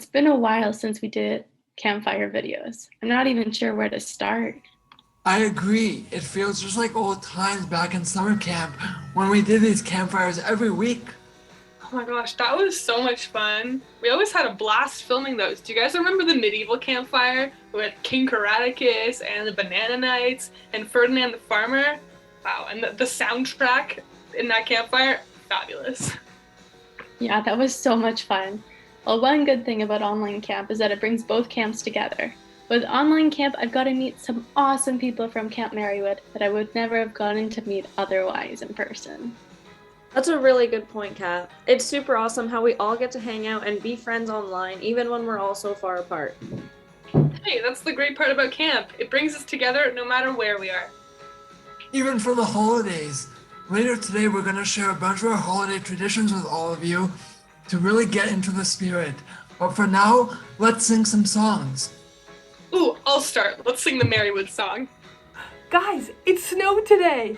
been a while since we did campfire videos. I'm not even sure where to start. I agree. It feels just like old times back in summer camp when we did these campfires every week. Oh my gosh, that was so much fun. We always had a blast filming those. Do you guys remember the medieval campfire with King Caraticus and the Banana Knights and Ferdinand the Farmer? Wow, and the soundtrack in that campfire, fabulous. Yeah, that was so much fun. Well, one good thing about online camp is that it brings both camps together. With online camp, I've got to meet some awesome people from Camp Marywood that I would never have gotten to meet otherwise in person. That's a really good point, Kat. It's super awesome how we all get to hang out and be friends online, even when we're all so far apart. Hey, that's the great part about camp. It brings us together no matter where we are. Even for the holidays. Later today, we're going to share a bunch of our holiday traditions with all of you to really get into the spirit. But for now, let's sing some songs. Ooh, I'll start. Let's sing the Marywood song. Guys, it snowed today!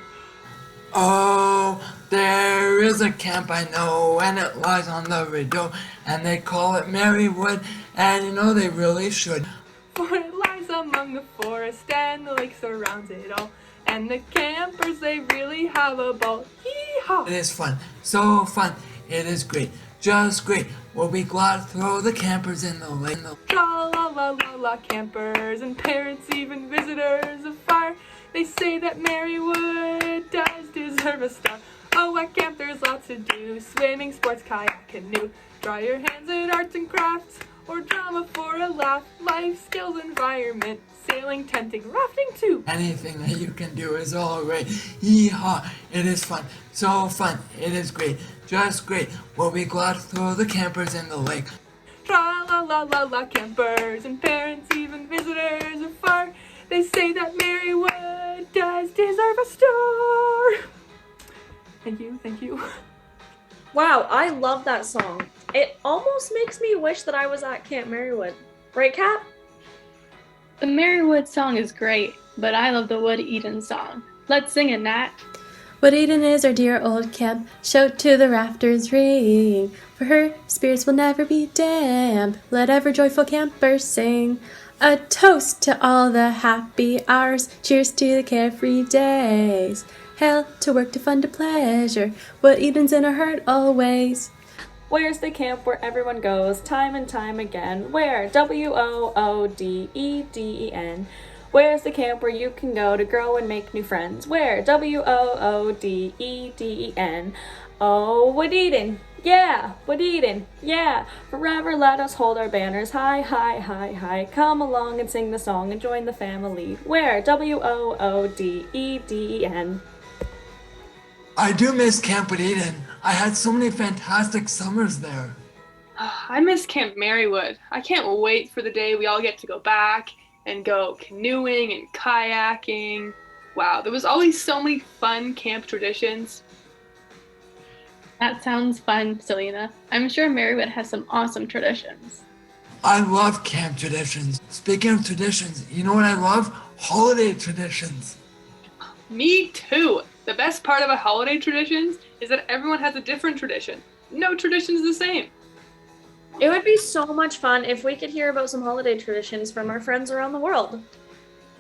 Oh, there is a camp I know, and it lies on the rideau, and they call it Marywood, and you know they really should. For it lies among the forest, and the lake surrounds it all. And the campers, they really have a ball. Hee-haw! It is fun, so fun, it is great, just great. We'll be glad to throw the campers in the lake. Tra-la-la-la-la, campers and parents, even visitors afar. They say that Marywood does deserve a star. Oh, at camp there's lots to do. Swimming, sports, kayak, canoe. Try your hands at arts and crafts, or drama for a laugh. Life skills, environment, sailing, tenting, rafting too. Anything that you can do is alright. Yeehaw! It is fun, so fun, it is great, just great. We'll be glad to throw the campers in the lake. Tra-la-la-la-la, campers and parents, even visitors afar. They say that Marywood does deserve a star. Thank you. Wow, I love that song. It almost makes me wish that I was at Camp Marywood. Right, Kat? The Marywood song is great, but I love the Wood Eden song. Let's sing it, Nat. Wood Eden is our dear old camp, shout to the rafters ring. For her spirits will never be damp, let ever joyful campers sing. A toast to all the happy hours, cheers to the carefree days. Hail to work, to fun, to pleasure, Wood Eden's in our heart always. Where's the camp where everyone goes time and time again? Where? Woodeden. Where's the camp where you can go to grow and make new friends? Where? Wooden. Oh, Wood Eden. Yeah, Wood Eden. Yeah. Forever let us hold our banners high, high, high, high. Come along and sing the song and join the family. Where? Wooden. I do miss Camp Wood Eden. I had so many fantastic summers there. I miss Camp Marywood. I can't wait for the day we all get to go back and go canoeing and kayaking. Wow, there was always so many fun camp traditions. That sounds fun, Selena. I'm sure Marywood has some awesome traditions. I love camp traditions. Speaking of traditions, you know what I love? Holiday traditions. Me too. The best part about holiday traditions is that everyone has a different tradition. No tradition is the same. It would be so much fun if we could hear about some holiday traditions from our friends around the world.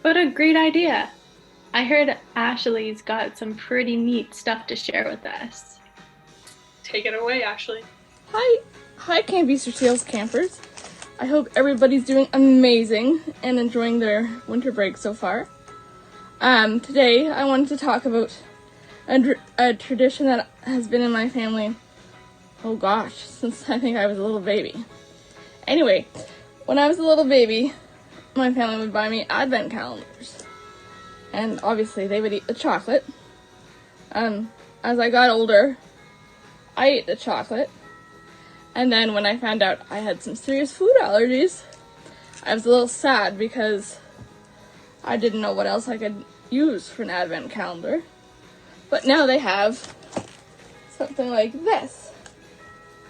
What a great idea. I heard Ashley's got some pretty neat stuff to share with us. Take it away, Ashley. Hi, Camp Easter Seals campers. I hope everybody's doing amazing and enjoying their winter break so far. Today I wanted to talk about a tradition that has been in my family, oh gosh, since I think I was a little baby. Anyway, when I was a little baby, my family would buy me advent calendars. And obviously they would eat the chocolate. As I got older, I ate the chocolate. And then when I found out I had some serious food allergies, I was a little sad because I didn't know what else I could use for an advent calendar. But now they have something like this.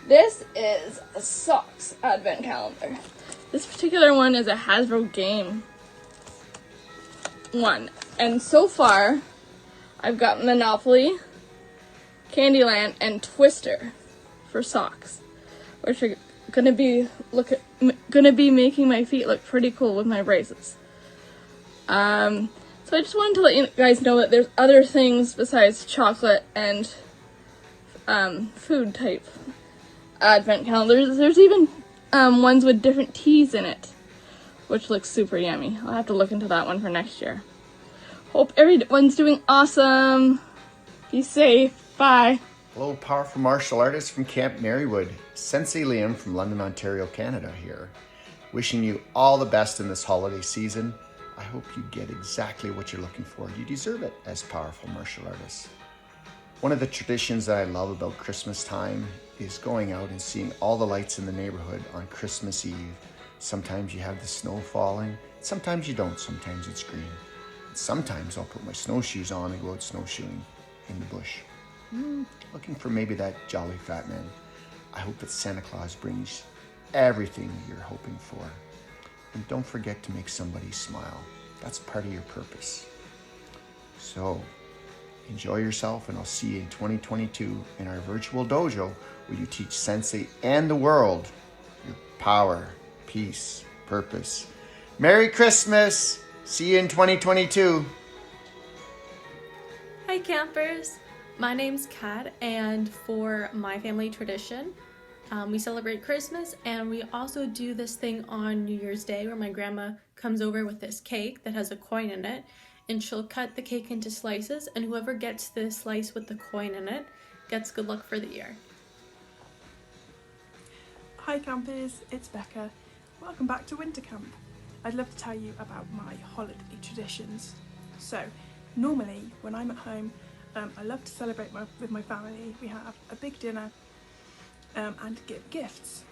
This is a socks advent calendar. This particular one is a Hasbro game one. And so far, I've got Monopoly, Candyland, and Twister for socks, which are gonna be making my feet look pretty cool with my braces. So I just wanted to let you guys know that there's other things besides chocolate and food type advent calendars. There's even ones with different teas in it, which looks super yummy. I'll have to look into that one for next year. Hope everyone's doing awesome. Be safe. Bye. Hello, powerful martial artists from Camp Marywood. Sensei Liam from London, Ontario, Canada here. Wishing you all the best in this holiday season. I hope you get exactly what you're looking for. You deserve it as powerful martial artists. One of the traditions that I love about Christmas time is going out and seeing all the lights in the neighborhood on Christmas Eve. Sometimes you have the snow falling, sometimes you don't, sometimes it's green. And sometimes I'll put my snowshoes on and go out snowshoeing in the bush. Looking for maybe that jolly fat man. I hope that Santa Claus brings everything you're hoping for. And don't forget to make somebody smile. That's part of your purpose. So, enjoy yourself, and I'll see you in 2022 in our virtual dojo where you teach Sensei and the world your power, peace, purpose. Merry Christmas! See you in 2022. Hi campers, my name's Kat, and for my family tradition, we celebrate Christmas, and we also do this thing on New Year's Day where my grandma comes over with this cake that has a coin in it, and she'll cut the cake into slices, and whoever gets the slice with the coin in it gets good luck for the year. Hi campers, it's Becca. Welcome back to Winter Camp. I'd love to tell you about my holiday traditions. So, normally when I'm at home, I love to celebrate with my family. We have a big dinner and give gifts.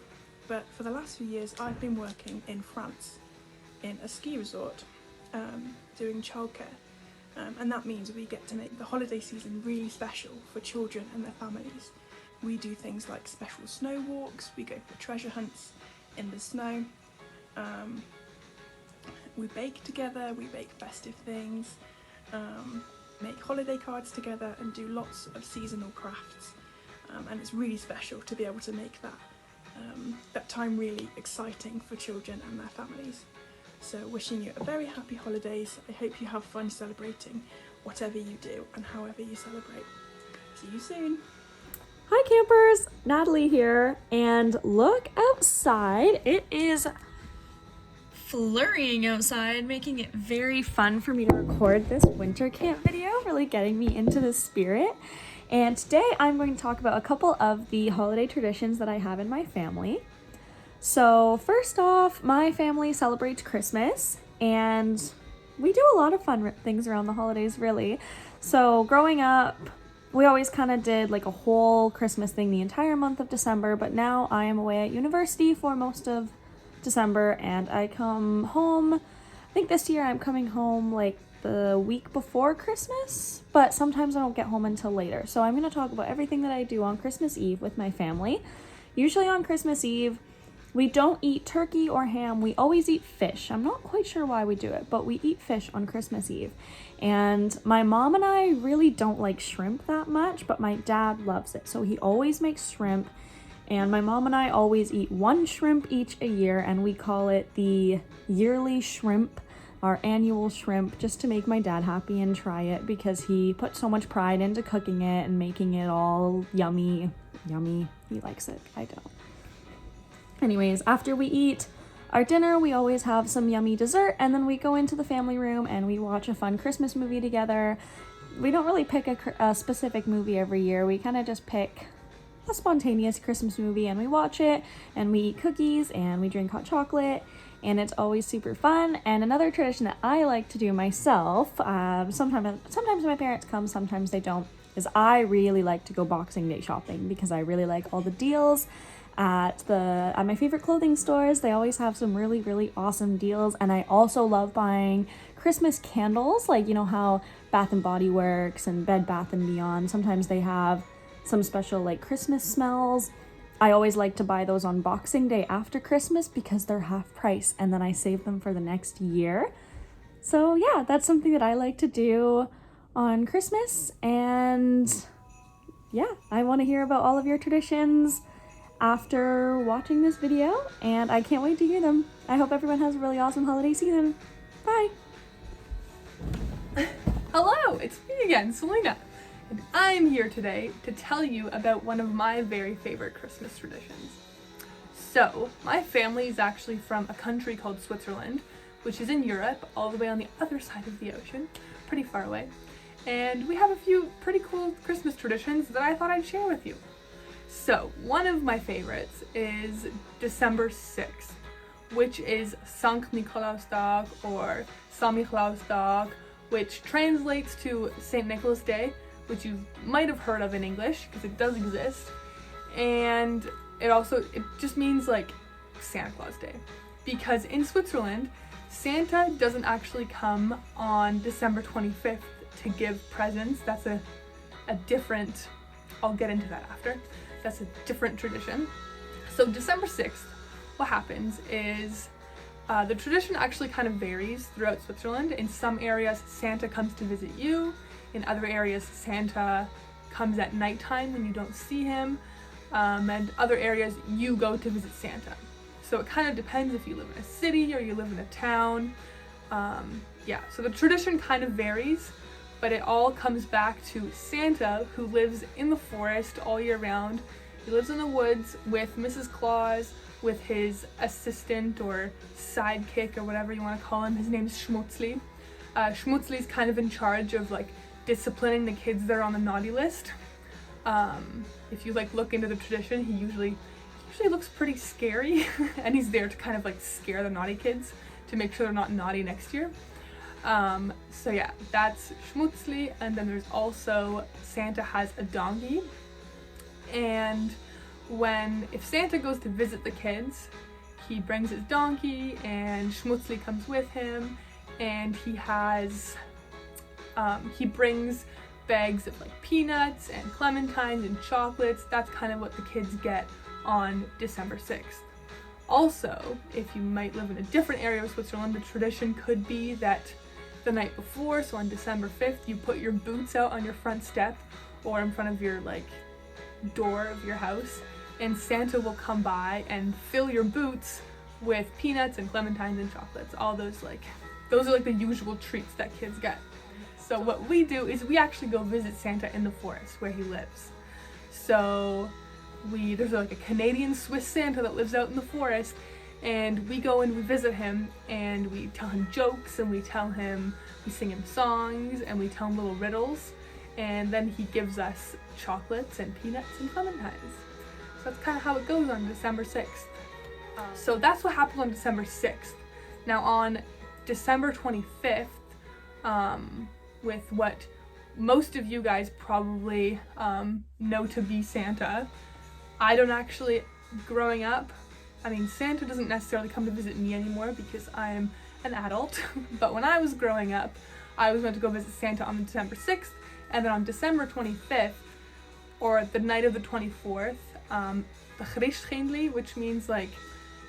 But for the last few years I've been working in France in a ski resort doing childcare, and that means we get to make the holiday season really special for children and their families. We do things like special snow walks, we go for treasure hunts in the snow, we bake together, we bake festive things, make holiday cards together and do lots of seasonal crafts, and it's really special to be able to make that time really exciting for children and their families. So wishing you a very happy holidays. I hope you have fun celebrating whatever you do and however you celebrate. See you soon. Hi campers, Natalie here, and look outside. It is flurrying outside, making it very fun for me to record this winter camp video, really getting me into the spirit. And today I'm going to talk about a couple of the holiday traditions that I have in my family. So first off, my family celebrates Christmas, and we do a lot of fun things around the holidays, really. So growing up, we always kind of did like a whole Christmas thing the entire month of December, but now I am away at university for most of December, and I come home, I think this year I'm coming home like the week before Christmas, but sometimes I don't get home until later. So I'm going to talk about everything that I do on Christmas Eve with my family. Usually on Christmas Eve, we don't eat turkey or ham, we always eat fish. I'm not quite sure why we do it, but we eat fish on Christmas Eve. And my mom and I really don't like shrimp that much, but my dad loves it, so he always makes shrimp. And my mom and I always eat one shrimp each a year, and we call it the yearly shrimp, our annual shrimp, just to make my dad happy and try it because he put so much pride into cooking it and making it all yummy. He likes it, I don't. Anyways, after we eat our dinner, we always have some yummy dessert, and then we go into the family room and we watch a fun Christmas movie together. We don't really pick a specific movie every year. We kind of just pick a spontaneous Christmas movie and we watch it, and we eat cookies and we drink hot chocolate, and it's always super fun. And another tradition that I like to do myself, sometimes my parents come, sometimes they don't, is I really like to go Boxing Day shopping because I really like all the deals at my favorite clothing stores. They always have some really, really awesome deals. And I also love buying Christmas candles, like, you know how Bath and Body Works and Bed Bath & Beyond, sometimes they have some special like Christmas smells. I always like to buy those on Boxing Day after Christmas because they're half price, and then I save them for the next year. So yeah, that's something that I like to do on Christmas. And yeah, I want to hear about all of your traditions. after watching this video, and I can't wait to hear them. I hope everyone has a really awesome holiday season. Bye! Hello, it's me again, Selena, and I'm here today to tell you about one of my very favorite Christmas traditions. So, my family is actually from a country called Switzerland, which is in Europe, all the way on the other side of the ocean, pretty far away, and we have a few pretty cool Christmas traditions that I thought I'd share with you. So, one of my favorites is December 6th, which is Sankt Nikolausdag or Samichlausdag, which translates to St. Nicholas Day, which you might have heard of in English, because it does exist, and it just means like Santa Claus Day, because in Switzerland, Santa doesn't actually come on December 25th to give presents. That's a different, I'll get into that after. That's a different tradition. So December 6th, what happens is the tradition actually kind of varies throughout Switzerland. In some areas, Santa comes to visit you. In other areas, Santa comes at nighttime when you don't see him. And other areas, you go to visit Santa. So it kind of depends if you live in a city or you live in a town. So the tradition kind of varies, but it all comes back to Santa, who lives in the forest all year round. He lives in the woods with Mrs. Claus, with his assistant or sidekick or whatever you want to call him. His name's Schmutzli. Schmutzli's kind of in charge of like disciplining the kids that are on the naughty list. If you like look into the tradition, he usually looks pretty scary and he's there to kind of like scare the naughty kids to make sure they're not naughty next year. So yeah, that's Schmutzli, and then there's also Santa has a donkey, and if Santa goes to visit the kids, he brings his donkey and Schmutzli comes with him, and he brings bags of like peanuts and clementines and chocolates. That's kind of what the kids get on December 6th. Also, if you might live in a different area of Switzerland, the tradition could be that the night before, so on December 5th, you put your boots out on your front step or in front of your like door of your house, and Santa will come by and fill your boots with peanuts and clementines and chocolates. All those are like the usual treats that kids get. So what we do is we actually go visit Santa in the forest where he lives. So there's like a Canadian Swiss Santa that lives out in the forest, and we go and we visit him, and we tell him jokes, and we sing him songs, and we tell him little riddles, and then he gives us chocolates and peanuts and clementines. So that's kind of how it goes on December 6th. So that's what happens on December 6th. Now on December 25th, with what most of you guys probably know to be Santa, I don't actually, growing up, Santa doesn't necessarily come to visit me anymore because I am an adult, but when I was growing up, I was going to go visit Santa on December 6th, and then on December 25th, or the night of the 24th, the Christgindli, which means like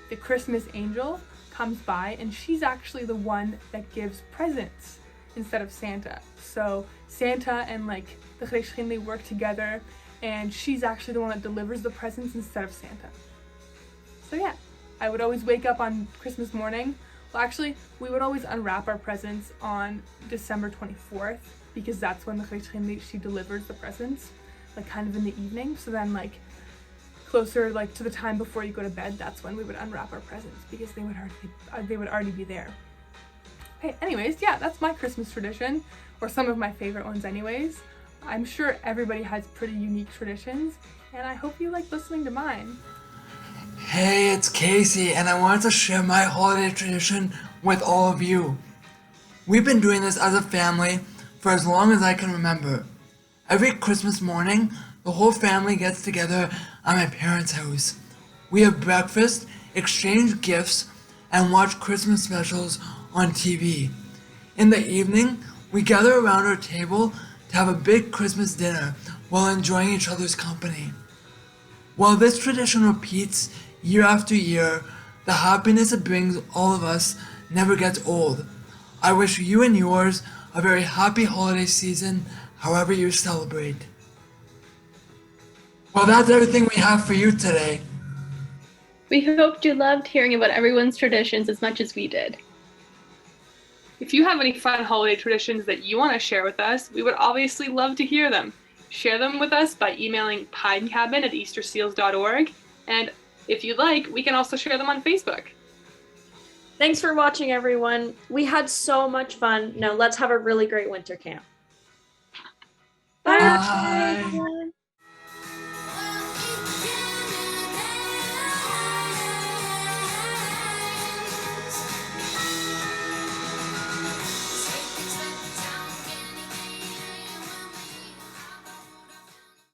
the Christmas angel, comes by, and she's actually the one that gives presents instead of Santa. So Santa and like the Christgindli work together, and she's actually the one that delivers the presents instead of Santa. So yeah, I would always wake up on Christmas morning. Well, actually, we would always unwrap our presents on December 24th, because that's when the Christgindli, she delivers the presents, like kind of in the evening. So then like closer like to the time before you go to bed, that's when we would unwrap our presents, because they would already be there. Okay, anyways, yeah, that's my Christmas tradition, or some of my favorite ones anyways. I'm sure everybody has pretty unique traditions, and I hope you like listening to mine. Hey, it's Casey, and I wanted to share my holiday tradition with all of you. We've been doing this as a family for as long as I can remember. Every Christmas morning, the whole family gets together at my parents' house. We have breakfast, exchange gifts, and watch Christmas specials on TV. In the evening, we gather around our table to have a big Christmas dinner while enjoying each other's company. While this tradition repeats year after year, the happiness it brings all of us never gets old. I wish you and yours a very happy holiday season, however you celebrate. Well, that's everything we have for you today. We hoped you loved hearing about everyone's traditions as much as we did. If you have any fun holiday traditions that you want to share with us, we would obviously love to hear them. Share them with us by emailing pinecabin@easterseals.org, and if you'd like, we can also share them on Facebook. Thanks for watching, everyone. We had so much fun. Now let's have a really great winter camp. Bye. Bye.